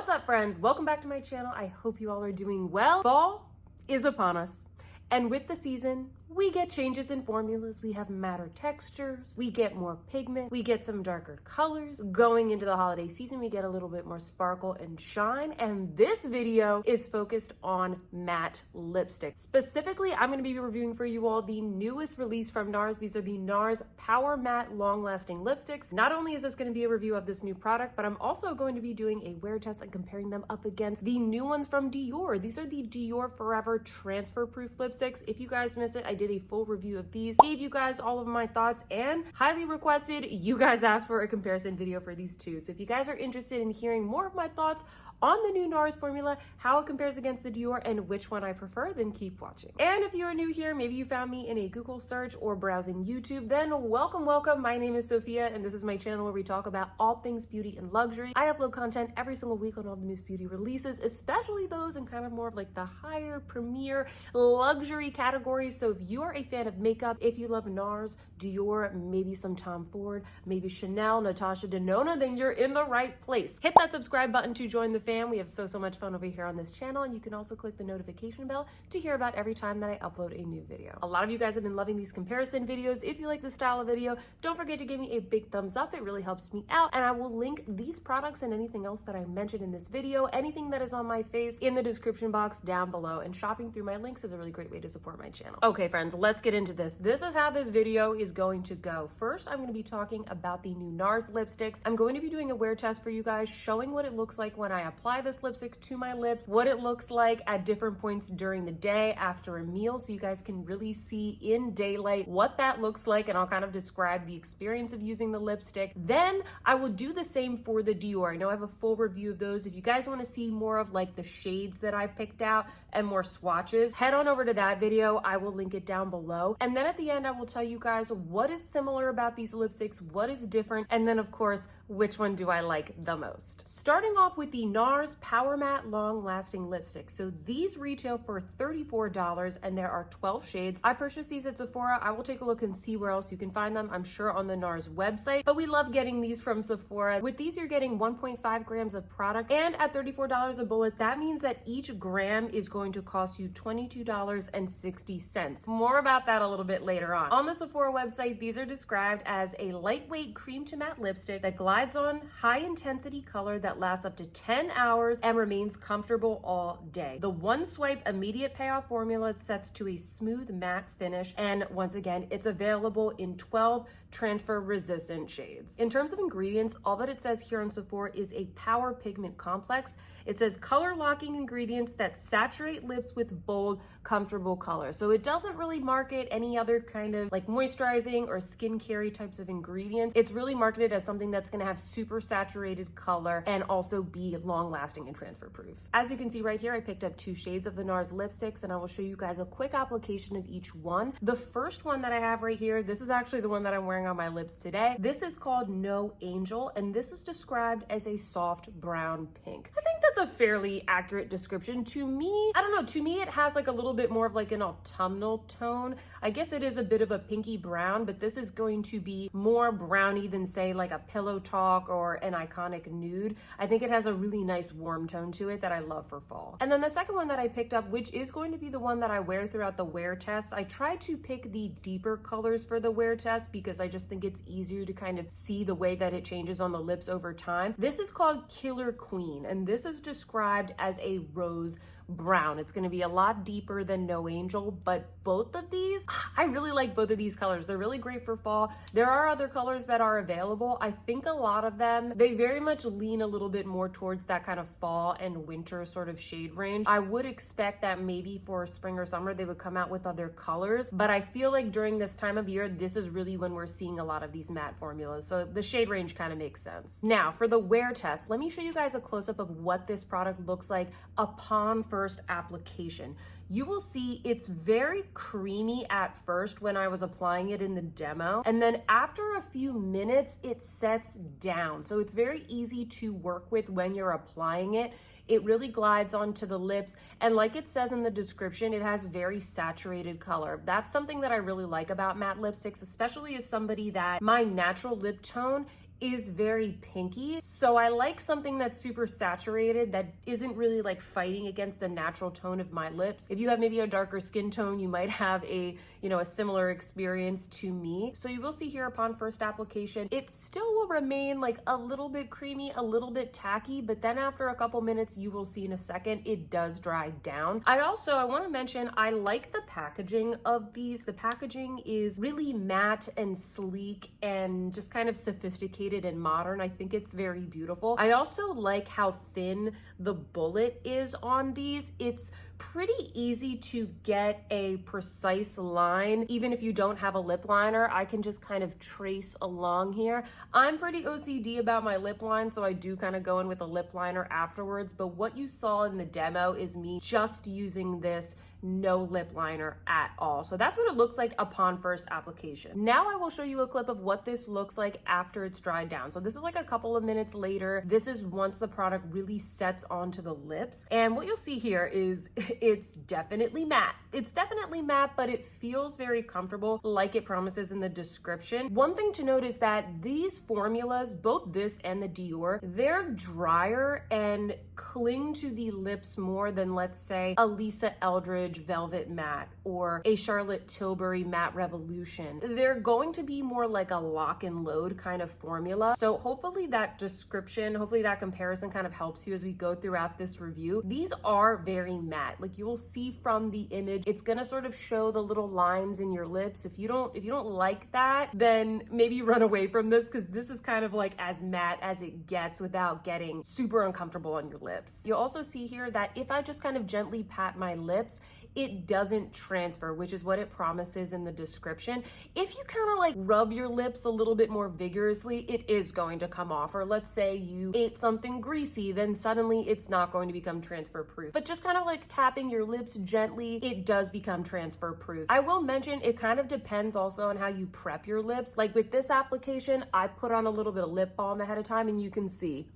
What's up, friends? Welcome back to my channel. I hope you all are doing well. Fall is upon us, and with the season, we get changes in formulas. We have matter textures, we get more pigment, we get some darker colors. Going into the holiday season, we get a little bit more sparkle and shine, and this video is focused on matte lipstick. Specifically, I'm going to be reviewing for you all the newest release from NARS. These are the NARS Powermatte Long-lasting Lipsticks. Not only is this going to be a review of this new product, but I'm also going to be doing a wear test and comparing them up against the new ones from Dior. These are the Dior Forever Transfer-proof lipsticks. If you guys missed it, I did a full review of these, gave you guys all of my thoughts, and highly requested, you guys asked for a comparison video for these two. So if you guys are interested in hearing more of my thoughts on the new NARS formula, how it compares against the Dior, and which one I prefer, then keep watching. And if you are new here, maybe you found me in a Google search or browsing YouTube, then welcome. My name is Sophia, and this is my channel where we talk about all things beauty and luxury. I upload content every single week on all the newest beauty releases, especially those in kind of more of like the higher premier luxury categories. So if you are a fan of makeup, if you love NARS, Dior, maybe some Tom Ford, maybe Chanel, Natasha Denona, then you're in the right place. Hit that subscribe button to join the family. We have so much fun over here on this channel, and you can also click the notification bell to hear about every time that I upload a new video. A lot of you guys have been loving these comparison videos. If you like this style of video, don't forget to give me a big thumbs up. It really helps me out, and I will link these products and anything else that I mentioned in this video, anything that is on my face, in the description box down below, and shopping through my links is a really great way to support my channel. Okay, friends, let's get into this. This is how this video is going to go. First, I'm going to be talking about the new NARS lipsticks. I'm going to be doing a wear test for you guys, showing what it looks like when I apply this lipstick to my lips, what it looks like at different points during the day after a meal, so you guys can really see in daylight what that looks like, and I'll kind of describe the experience of using the lipstick. Then I will do the same for the Dior. I know I have a full review of those. If you guys want to see more of like the shades that I picked out and more swatches, head on over to that video. I will link it down below. And then at the end, I will tell you guys what is similar about these lipsticks, what is different, and then of course, which one do I like the most. Starting off with the Nars Powermatte Long-lasting Lipsticks. So these retail for $34, and there are 12 shades. I purchased these at Sephora. I will take a look and see where else you can find them. I'm sure on the NARS website, but we love getting these from Sephora. With these, you're getting 1.5 grams of product, and at $34 a bullet, that means that each gram is going to cost you $22.60. More about that a little bit later on. On the Sephora website, these are described as a lightweight cream to matte lipstick that glides on, high intensity color that lasts up to 10 hours and remains comfortable all day. The one swipe immediate payoff formula sets to a smooth matte finish, and once again, it's available in 12 transfer resistant shades. In terms of ingredients, all that it says here on Sephora is a power pigment complex. It says color locking ingredients that saturate lips with bold, comfortable color. So it doesn't really market any other kind of like moisturizing or skincare types of ingredients. It's really marketed as something that's gonna have super saturated color and also be long lasting and transfer proof. As you can see right here, I picked up 2 shades of the NARS lipsticks, and I will show you guys a quick application of each one. The first one that I have right here, this is actually the one that I'm wearing on my lips today. This is called No Angel, and this is described as a soft brown pink. I think that's a fairly accurate description. To me, I don't know, to me it has like a little bit more of like an autumnal tone. I guess it is a bit of a pinky brown, but this is going to be more browny than say like a Pillow Talk or an Iconic Nude. I think it has a really nice warm tone to it that I love for fall. And then the second one that I picked up, which is going to be the one that I wear throughout the wear test, I tried to pick the deeper colors for the wear test because I just think it's easier to kind of see the way that it changes on the lips over time. This is called Killer Queen, and this is described as a rose brown. It's going to be a lot deeper than No Angel, but both of these, I really like both of these colors. They're really great for fall. There are other colors that are available. I think a lot of them, they very much lean a little bit more towards that kind of fall and winter sort of shade range. I would expect that maybe for spring or summer, they would come out with other colors, but I feel like during this time of year, this is really when we're seeing a lot of these matte formulas. So the shade range kind of makes sense. Now for the wear test, let me show you guys a close-up of what this product looks like upon first application. You will see it's very creamy at first when I was applying it in the demo, and then after a few minutes it sets down, so it's very easy to work with when you're applying it. It really glides onto the lips, and like it says in the description, it has very saturated color. That's something that I really like about matte lipsticks, especially as somebody that my natural lip tone is very pinky. So I like something that's super saturated that isn't really like fighting against the natural tone of my lips. If you have maybe a darker skin tone, you might have a similar experience to me. So you will see here upon first application, it still will remain like a little bit creamy, a little bit tacky, but then after a couple minutes, you will see in a second, it does dry down. I want to mention, I like the packaging of these. The packaging is really matte and sleek and just kind of sophisticated and modern. I think it's very beautiful. I also like how thin the bullet is on these. It's pretty easy to get a precise line. Even if you don't have a lip liner, I can just kind of trace along here. I'm pretty OCD about my lip line, so I do kind of go in with a lip liner afterwards, but what you saw in the demo is me just using this, no lip liner at all. So that's what it looks like upon first application. Now I will show you a clip of what this looks like after it's dried down. So this is like a couple of minutes later. This is once the product really sets onto the lips. And what you'll see here is it's definitely matte. It's definitely matte, but it feels very comfortable like it promises in the description. One thing to note is that these formulas, both this and the Dior, they're drier and cling to the lips more than, let's say, a Lisa Eldridge Velvet Matte or a Charlotte Tilbury Matte Revolution. They're going to be more like a lock and load kind of formula. So hopefully that description, hopefully that comparison kind of helps you as we go throughout this review. These are very matte. Like you will see from the image, it's gonna sort of show the little lines in your lips. If you don't like that, then maybe run away from this, because this is kind of like as matte as it gets without getting super uncomfortable on your lips. You'll also see here that if I just kind of gently pat my lips, it doesn't transfer, which is what it promises in the description. If you kind of like rub your lips a little bit more vigorously, it is going to come off. Or let's say you ate something greasy, then suddenly it's not going to become transfer proof. But just kind of like tapping your lips gently, it does become transfer proof. I will mention it kind of depends also on how you prep your lips. Like with this application, I put on a little bit of lip balm ahead of time, and you can see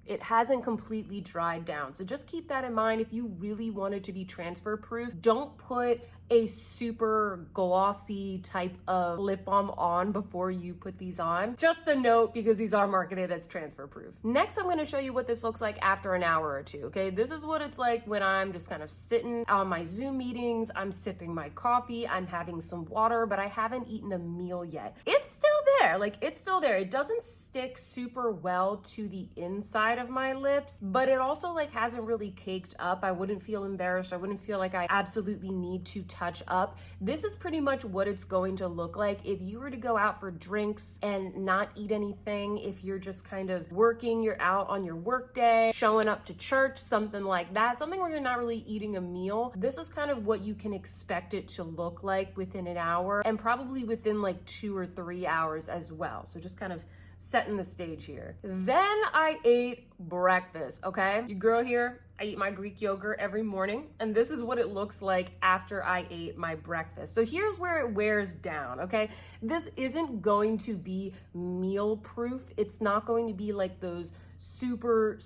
it hasn't completely dried down. So just keep that in mind. If you really want it to be transfer proof, don't put a super glossy type of lip balm on before you put these on. Just a note, because these are marketed as transfer proof. Next, I'm gonna show you what this looks like after an hour or two, okay? This is what it's like when I'm just kind of sitting on my Zoom meetings, I'm sipping my coffee, I'm having some water, but I haven't eaten a meal yet. It's still there, like it's still there. It doesn't stick super well to the inside of my lips, but it also like hasn't really caked up. I wouldn't feel embarrassed. I wouldn't feel like I absolutely need to touch up. This is pretty much what it's going to look like if you were to go out for drinks and not eat anything. If you're just kind of working, you're out on your work day, showing up to church, something like that, something where you're not really eating a meal. This is kind of what you can expect it to look like within an hour, and probably within like 2 or 3 hours as well. So just kind of setting the stage here. Then I ate breakfast, okay? Your girl here, I eat my Greek yogurt every morning, and this is what it looks like after I ate my breakfast. So here's where it wears down, okay? This isn't going to be meal proof. It's not going to be like those super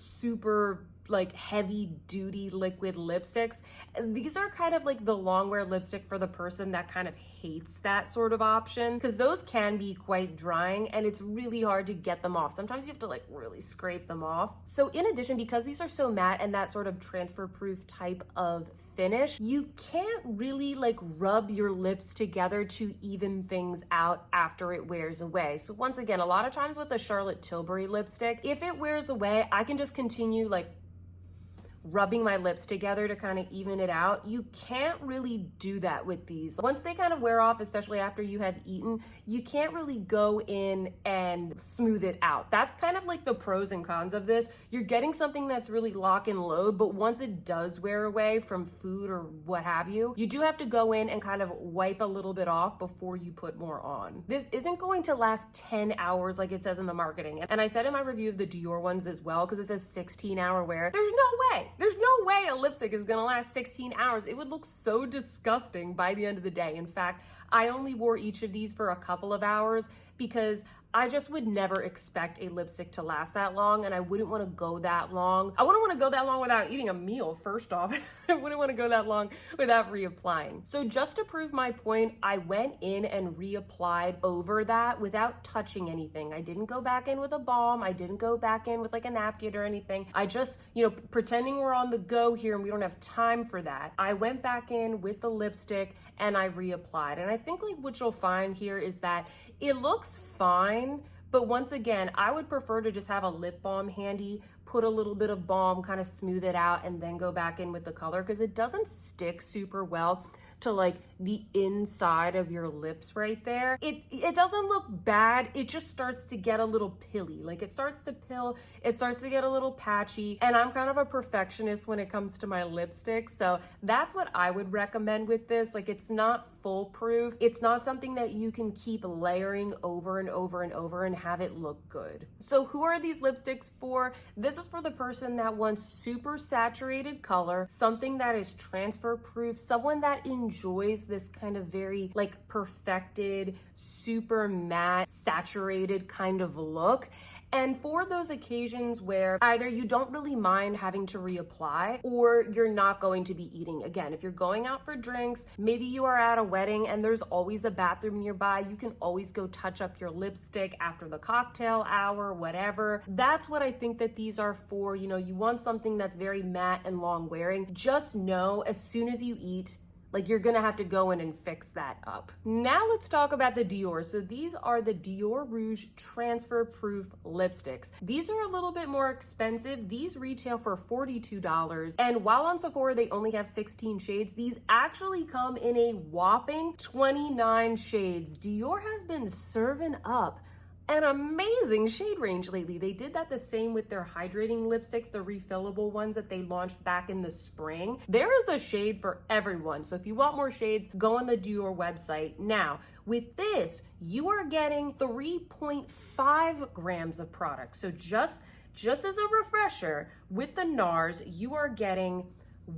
like heavy duty liquid lipsticks. These are kind of like the long wear lipstick for the person that kind of hates that sort of option, because those can be quite drying and it's really hard to get them off. Sometimes you have to like really scrape them off. So in addition, because these are so matte and that sort of transfer proof type of finish, you can't really like rub your lips together to even things out after it wears away. So once again, a lot of times with the Charlotte Tilbury lipstick, if it wears away, I can just continue like rubbing my lips together to kind of even it out. You can't really do that with these. Once they kind of wear off, especially after you have eaten, you can't really go in and smooth it out. That's kind of like the pros and cons of this. You're getting something that's really lock and load, but once it does wear away from food or what have you, you do have to go in and kind of wipe a little bit off before you put more on. This isn't going to last 10 hours like it says in the marketing. And I said in my review of the Dior ones as well, because it says 16-hour wear. There's no way. There's no way a lipstick is gonna last 16 hours. It would look so disgusting by the end of the day. In fact, I only wore each of these for a couple of hours because I just would never expect a lipstick to last that long, and I wouldn't want to go that long. I wouldn't want to go that long without eating a meal, first off. I wouldn't want to go that long without reapplying. So just to prove my point, I went in and reapplied over that without touching anything. I didn't go back in with a balm. I didn't go back in with like a napkin or anything. I just, pretending we're on the go here and we don't have time for that, I went back in with the lipstick and I reapplied. And I think like what you'll find here is that it looks fine, but once again, I would prefer to just have a lip balm handy, put a little bit of balm, kind of smooth it out, and then go back in with the color, because it doesn't stick super well to like the inside of your lips right there. It doesn't look bad. It just starts to get a little pilly. Like it starts to pill, it starts to get a little patchy, and I'm kind of a perfectionist when it comes to my lipsticks. So that's what I would recommend with this. Like it's not foolproof. It's not something that you can keep layering over and over and over and have it look good. So who are these lipsticks for? This is for the person that wants super saturated color, something that is transfer proof, someone that enjoys this kind of very like perfected, super matte, saturated kind of look. And for those occasions where either you don't really mind having to reapply or you're not going to be eating. Again, if you're going out for drinks, maybe you are at a wedding and there's always a bathroom nearby, you can always go touch up your lipstick after the cocktail hour, whatever. That's what I think that these are for. You want something that's very matte and long wearing. Just know as soon as you eat, like you're gonna have to go in and fix that up. Now let's talk about the Dior. So these are the Dior Rouge Transfer-proof lipsticks. These are a little bit more expensive. These retail for $42. And while on Sephora they only have 16 shades, these actually come in a whopping 29 shades. Dior has been serving up an amazing shade range lately. They did that the same with their hydrating lipsticks, the refillable ones that they launched back in the spring. There is a shade for everyone. So if you want more shades, go on the Dior website. Now, with this, you are getting 3.5 grams of product. So just as a refresher, with the NARS, you are getting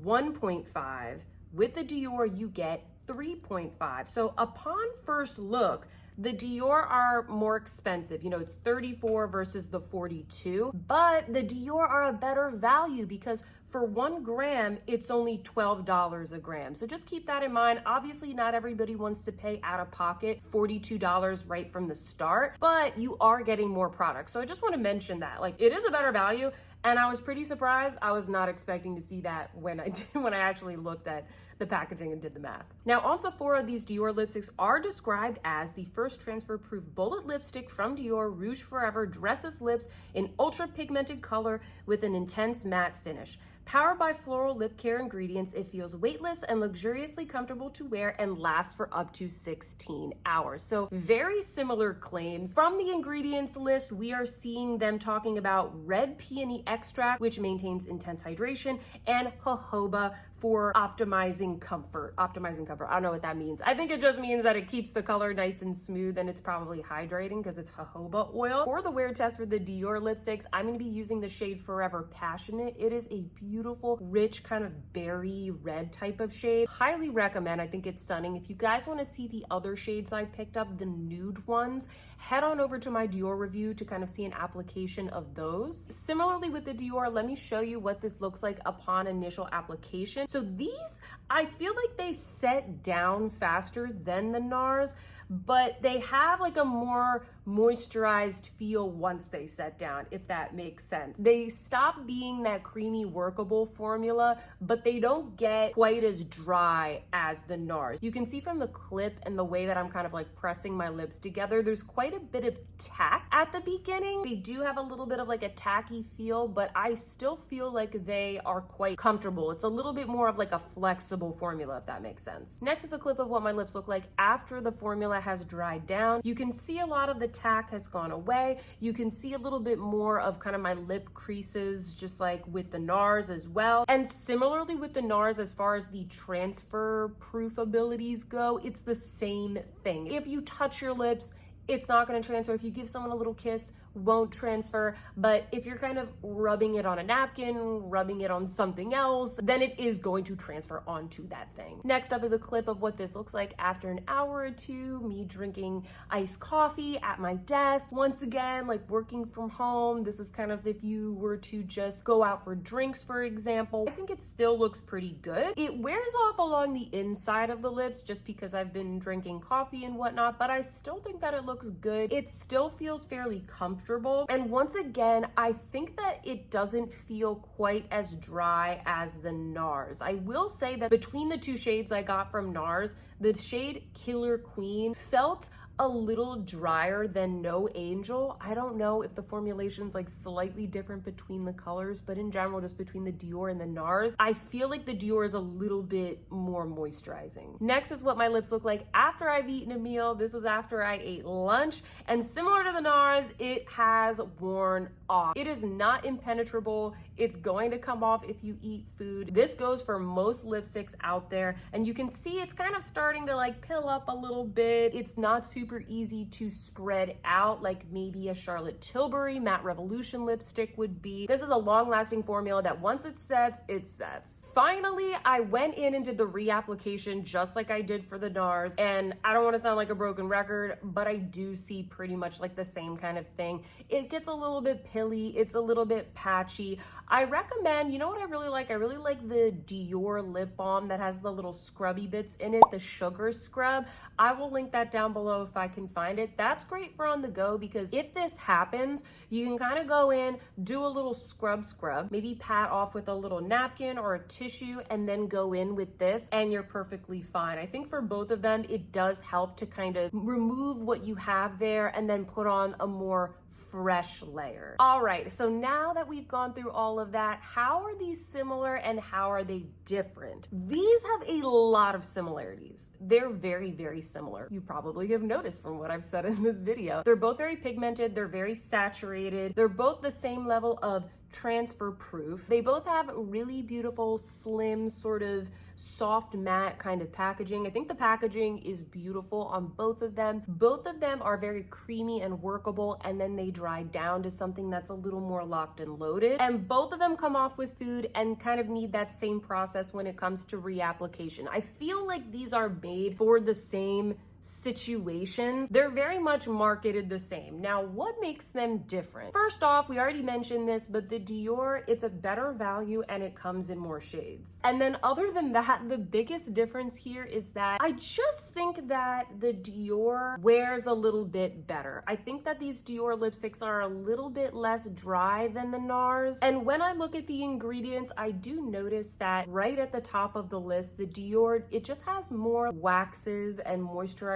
1.5. With the Dior, you get 3.5. So upon first look, the Dior are more expensive. It's 34 versus the 42, but the Dior are a better value because for 1 gram, it's only $12 a gram. So just keep that in mind. Obviously, not everybody wants to pay out of pocket $42 right from the start, but you are getting more product. So I just want to mention that, like, it is a better value. And I was pretty surprised. I was not expecting to see that when I actually looked at the packaging and did the math. Now on Sephora, these Dior lipsticks are described as the first transfer-proof bullet lipstick from Dior Rouge Forever dresses lips in ultra pigmented color with an intense matte finish. Powered by floral lip care ingredients, it feels weightless and luxuriously comfortable to wear and lasts for up to 16 hours. So very similar claims. From the ingredients list, we are seeing them talking about red peony extract, which maintains intense hydration, and jojoba for optimizing comfort. I don't know what that means. I think it just means that it keeps the color nice and smooth, and it's probably hydrating because it's jojoba oil. For the wear test for the Dior lipsticks, I'm going to be using the shade Forever Passionate. It is a beautiful, rich, kind of berry red type of shade. Highly recommend. I think it's stunning. If you guys want to see the other shades I picked up, the nude ones, head on over to my Dior review to kind of see an application of those. Similarly with the Dior, let me show you what this looks like upon initial application. So these, I feel like they set down faster than the NARS, but they have like a more moisturized feel once they set down, if that makes sense. They stop being that creamy workable formula, but they don't get quite as dry as the NARS. You can see from the clip and the way that I'm kind of like pressing my lips together, there's quite a bit of tack at the beginning. They do have a little bit of like a tacky feel, but I still feel like they are quite comfortable. It's a little bit more of like a flexible formula, if that makes sense. Next is a clip of what my lips look like after the formula has dried down. You can see a lot of the tack has gone away. You can see a little bit more of kind of my lip creases, just like with the NARS as well. And similarly with the NARS, as far as the transfer proof abilities go, it's the same thing. If you touch your lips, it's not going to transfer. If you give someone a little kiss, won't transfer, but if you're kind of rubbing it on a napkin, rubbing it on something else, then it is going to transfer onto that thing. Next up is a clip of what this looks like after an hour or two, me drinking iced coffee at my desk. Once again, like working from home, this is kind of if you were to just go out for drinks, for example. I think it still looks pretty good. It wears off along the inside of the lips just because I've been drinking coffee and whatnot, but I still think that it looks good. It still feels fairly comfortable. And once again, I think that it doesn't feel quite as dry as the NARS. I will say that between the two shades I got from NARS, the shade Killer Queen felt a little drier than No Angel. I don't know if the formulation's like slightly different between the colors, but in general, just between the Dior and the NARS, I feel like the Dior is a little bit more moisturizing. Next is what my lips look like after I've eaten a meal. This was after I ate lunch, and similar to the NARS, it has worn off. It is not impenetrable. It's going to come off if you eat food. This goes for most lipsticks out there, and you can see it's kind of starting to like pill up a little bit. It's not super easy to spread out like maybe a Charlotte Tilbury Matte Revolution lipstick would be. This is a long-lasting formula that once it sets, it sets. Finally, I went in and did the reapplication just like I did for the NARS, and I don't want to sound like a broken record, but I do see pretty much like the same kind of thing. It gets a little bit pilly, it's a little bit patchy. I recommend, you know what I really like? I really like the Dior lip balm that has the little scrubby bits in it, the sugar scrub. I will link that down below if I can find it. That's great for on the go because if this happens, you can kind of go in, do a little scrub, maybe pat off with a little napkin or a tissue, and then go in with this, and you're perfectly fine. I think for both of them, it does help to kind of remove what you have there and then put on a more fresh layer. All right, so now that we've gone through all of that, how are these similar and how are they different? These have a lot of similarities. They're very, very similar. You probably have noticed from what I've said in this video. They're both very pigmented, they're very saturated, they're both the same level of transfer proof. They both have really beautiful, slim, sort of soft matte kind of packaging. I think the packaging is beautiful on both of them. Both of them are very creamy and workable, and then they dry down to something that's a little more locked and loaded. And both of them come off with food and kind of need that same process when it comes to reapplication. I feel like these are made for the same situations. They're very much marketed the same. Now, what makes them different? First off, we already mentioned this, but the Dior, it's a better value and it comes in more shades. And then other than that, the biggest difference here is that I just think that the Dior wears a little bit better. I think that these Dior lipsticks are a little bit less dry than the NARS. And when I look at the ingredients, I do notice that right at the top of the list, the Dior, it just has more waxes and moisturizing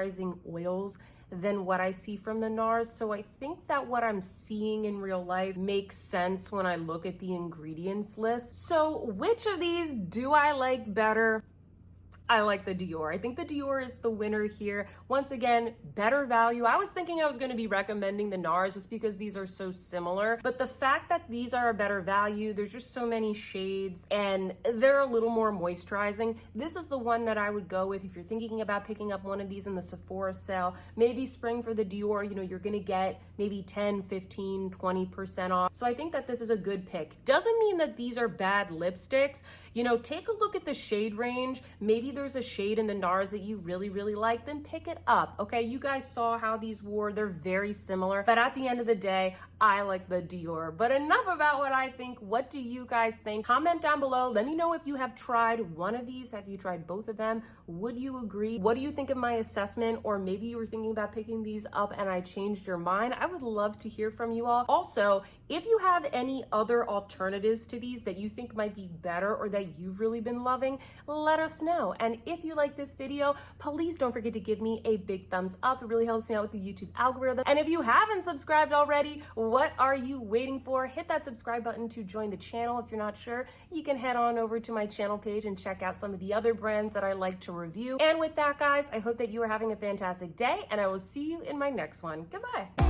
oils than what I see from the NARS. So I think that what I'm seeing in real life makes sense when I look at the ingredients list. So which of these do I like better? I like the Dior. I think the Dior is the winner here. Once again, better value. I was thinking I was going to be recommending the NARS just because these are so similar, but the fact that these are a better value, there's just so many shades and they're a little more moisturizing. This is the one that I would go with if you're thinking about picking up one of these in the Sephora sale. Maybe spring for the Dior, you know, you're going to get maybe 10, 15, 20% off. So I think that this is a good pick. Doesn't mean that these are bad lipsticks. You know, take a look at the shade range. Maybe there's a shade in the NARS that you really, really like, then pick it up, okay? You guys saw how these wore. They're very similar, but at the end of the day, I like the Dior. But enough about what I think. What do you guys think? Comment down below. Let me know if you have tried one of these. Have you tried both of them? Would you agree? What do you think of my assessment? Or maybe you were thinking about picking these up and I changed your mind. I would love to hear from you all. Also, if you have any other alternatives to these that you think might be better or that you've really been loving, let us know. And if you like this video, please don't forget to give me a big thumbs up. It really helps me out with the YouTube algorithm. And if you haven't subscribed already, what are you waiting for? Hit that subscribe button to join the channel. If you're not sure, you can head on over to my channel page and check out some of the other brands that I like to review. And with that, guys, I hope that you are having a fantastic day, and I will see you in my next one. Goodbye.